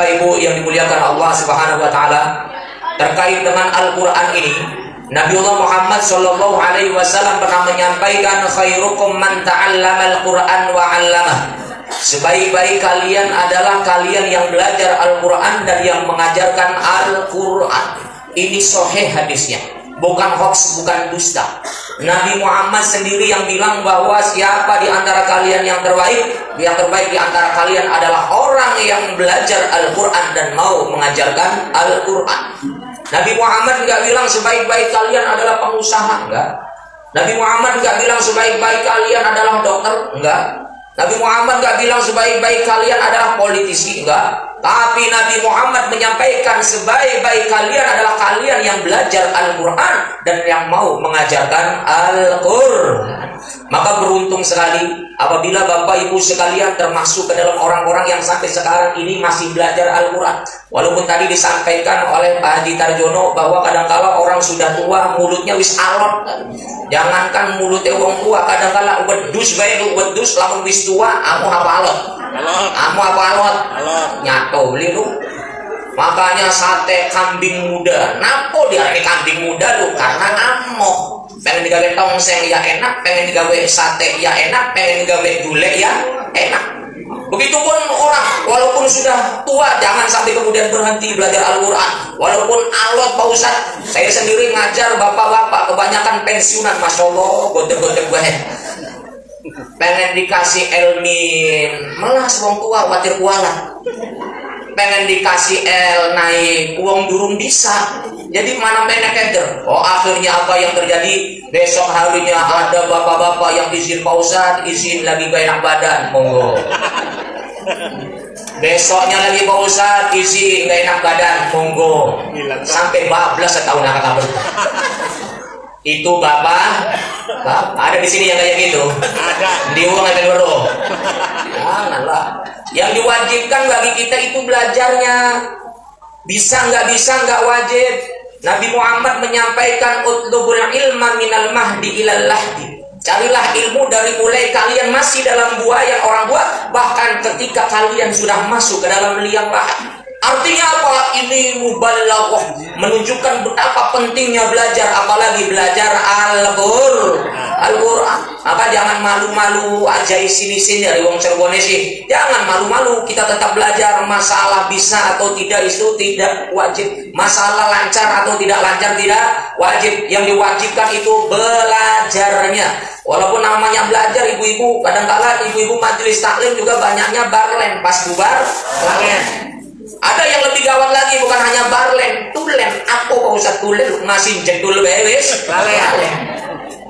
Bapak Ibu yang dimuliakan Allah Subhanahu wa taala, terkait dengan Al-Qur'an ini, Nabiullah Muhammad sallallahu alaihi wasallam pernah menyampaikan, khairukum man ta'allamal Qur'an wa 'allamah. Sebaik-baik kalian adalah kalian yang belajar Al-Qur'an dan yang mengajarkan Al-Qur'an. Ini sahih hadisnya, bukan hoax, bukan dusta. Nabi Muhammad sendiri yang bilang bahwa siapa di antara kalian yang terbaik di antara kalian adalah orang yang belajar Al-Quran dan mau mengajarkan Al-Quran. Nabi Muhammad nggak bilang sebaik-baik kalian adalah pengusaha, enggak. Nabi Muhammad nggak bilang sebaik-baik kalian adalah dokter, enggak. Nabi Muhammad nggak bilang sebaik-baik kalian adalah politisi, enggak. Tapi Nabi Muhammad menyampaikan sebaik-baik kalian adalah kalian yang belajar Al-Quran dan yang mau mengajarkan Al-Quran. Maka beruntung sekali apabila Bapak Ibu sekalian termasuk ke dalam orang-orang yang sampai sekarang ini masih belajar Al-Quran. Walaupun tadi disampaikan oleh Pak Haji Tarjono bahwa kadangkala orang sudah tua mulutnya wis alot. Jangankan mulutnya orang tua, kadangkala wedus bae wedus lamun wis tua amu apa alot. Amu apa alot? Nyato beli lu. Makanya sate kambing muda. Napo diarani kambing muda lu? Karena amoh. Pengen digawe tongseng ya enak, pengen digawe sate ya enak, pengen digawe gulai ya enak. Begitupun orang walaupun sudah tua jangan sampai kemudian berhenti belajar Al-Quran. Walaupun alot Pak Ustadz, saya sendiri ngajar bapak-bapak kebanyakan pensiunan, masya Allah, gode-gode gue. Pengen dikasih elmin, malah wong tua khawatir kualat. Pengen dikasih naik uang durung bisa. Jadi mana menek eder. Oh akhirnya apa yang terjadi? Besok harinya ada bapak-bapak yang izin Pak Ustadz, izin lagi gak enak badan, monggo. Besoknya lagi Pak Ustadz, izin gak enak badan, monggo. Sampai bablas setahun akan kabar. Itu bapak ada di sini yang kayak gitu. Ada. Di uang ada baru. Janganlah. Yang diwajibkan bagi kita itu belajarnya. Bisa nggak wajib. Nabi Muhammad menyampaikan utlubul ilma minal mahdi ilal lahdi. Carilah ilmu dari mulai kalian masih dalam buayan orang tua, bahkan ketika kalian sudah masuk ke dalam liang lahat. Artinya apa? Ini mubalaghah, menunjukkan betapa pentingnya belajar, apalagi belajar Al-Qur'an. Maka jangan malu-malu aja sini-sini dari wong Cirebon sih. Jangan malu-malu, kita tetap belajar. Masalah bisa atau tidak itu tidak wajib. Masalah lancar atau tidak lancar tidak wajib. Yang diwajibkan itu belajarnya. Walaupun namanya belajar, ibu-ibu kadang-kala ibu-ibu majelis taklim juga banyaknya barlen pas bubar barlen. Ada yang lebih gawat lagi, bukan hanya barlen, tulen. Apa Pak Ustadz tulen? Masih jendul bewes.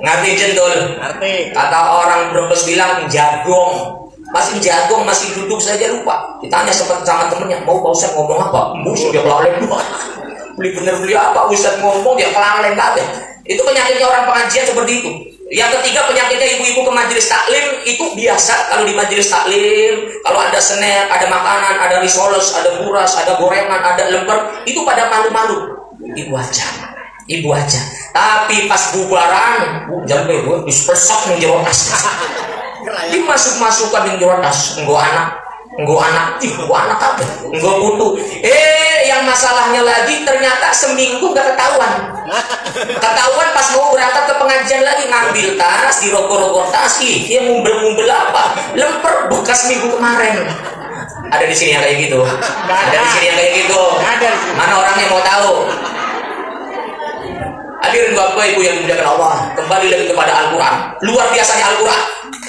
Ngerti jendul? Ngerti. Kata orang Brebes bilang jagong. Masih jagong, masih duduk saja lupa. Ditanya sempat sama temennya, mau Pak Ustadz ngomong apa? Musuh dia kelalen. Beli bener beli apa? Ustadz ngomong dia kelalen kabeh. Itu penyakitnya orang pengajian seperti itu. Yang ketiga penyakitnya ibu-ibu ke majelis taklim itu biasa. Kalau di majelis taklim, kalau ada snack, ada makanan, ada risoles, ada buras, ada gorengan, ada lemper, itu pada malu-malu. Ibu aja. Tapi pas bubaran, jangan ibu dispersok nih jero tas. Dimasuk-masukkan ning jero tas, nggo anak apa? Nggo putu. Yang masalahnya lagi ternyata seminggu gak ketahuan. Ketahuan pas mau berangkat ke pengajian lagi, ngambil tas, dirokok-rokok tas, dia ngumpel-ngumpel apa? Lemper bekas minggu kemarin. Ada di sini yang kayak gitu. Ada di sini yang kayak gitu. Mana orang yang mau tahu? Hadirin Bapak Ibu yang dimuliakan Allah, kembali lagi kepada Al-Quran. Luar biasanya Al-Quran.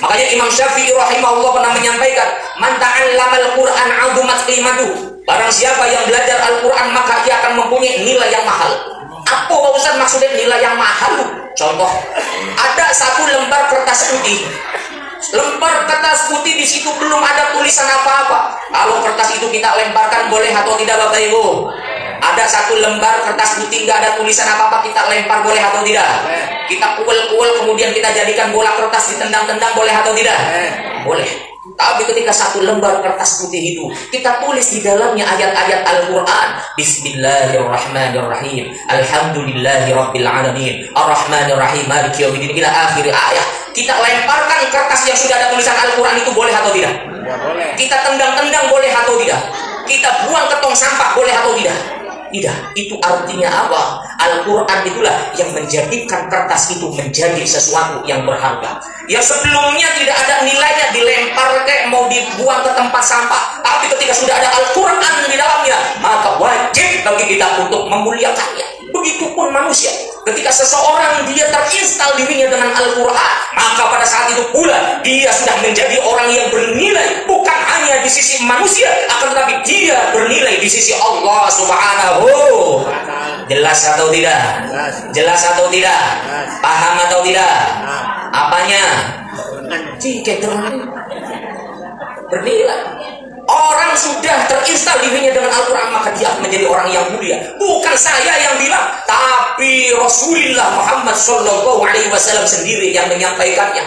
Makanya Imam Syafi'i rahimahullah pernah menyampaikan, man ta'allamal Qur'an 'azumat qimatuhu. Barang siapa yang belajar Al-Quran maka ia akan mempunyai nilai yang mahal. Apa Pak Ustaz maksudnya nilai yang mahal? Contoh, ada satu lembar kertas putih. Lembar kertas putih di situ belum ada tulisan apa-apa. Kalau kertas itu kita lemparkan boleh atau tidak Bapak Ibu? Ada satu lembar kertas putih nggak ada tulisan apa-apa, kita lempar boleh atau tidak? Kita kuel-kuel kemudian kita jadikan bola kertas, ditendang-tendang boleh atau tidak? Boleh. Tapi ketika satu lembar kertas putih itu kita tulis di dalamnya ayat-ayat Al-Quran, Bismillahirrahmanirrahim, Alhamdulillahirabbil alamin, Arrahmanirrahim, Maliki yaumiddin ila akhir ayat. Kita lemparkan kertas yang sudah ada tulisan Al-Quran itu boleh atau tidak? Boleh. Kita tendang-tendang boleh atau tidak? kita buang ke tong sampah, boleh atau tidak? Tidak. Itu artinya apa? Al-Quran itulah yang menjadikan kertas itu menjadi sesuatu yang berharga. Ya sebelumnya tidak ada nilainya, dilempar kayak mau dibuang ke tempat sampah. Tapi ketika sudah ada Al-Quran di dalamnya, maka wajib bagi kita untuk memuliakannya. Begitupun manusia, ketika seseorang dia terinstal dirinya dengan Al-Quran, maka pada saat itu pula dia sudah menjadi orang yang bernilai, bukan hanya di sisi manusia, akan tetapi dia bernilai di sisi Allah Subhanahu. Jelas atau tidak? Jelas atau tidak? Paham atau tidak? Apanya? Jika bernilai. Orang sudah terinstal dirinya dengan Al-Quran, maka dia akan menjadi orang yang mulia. Bukan saya yang bilang, tapi Rasulullah Muhammad SAW sendiri yang menyampaikannya.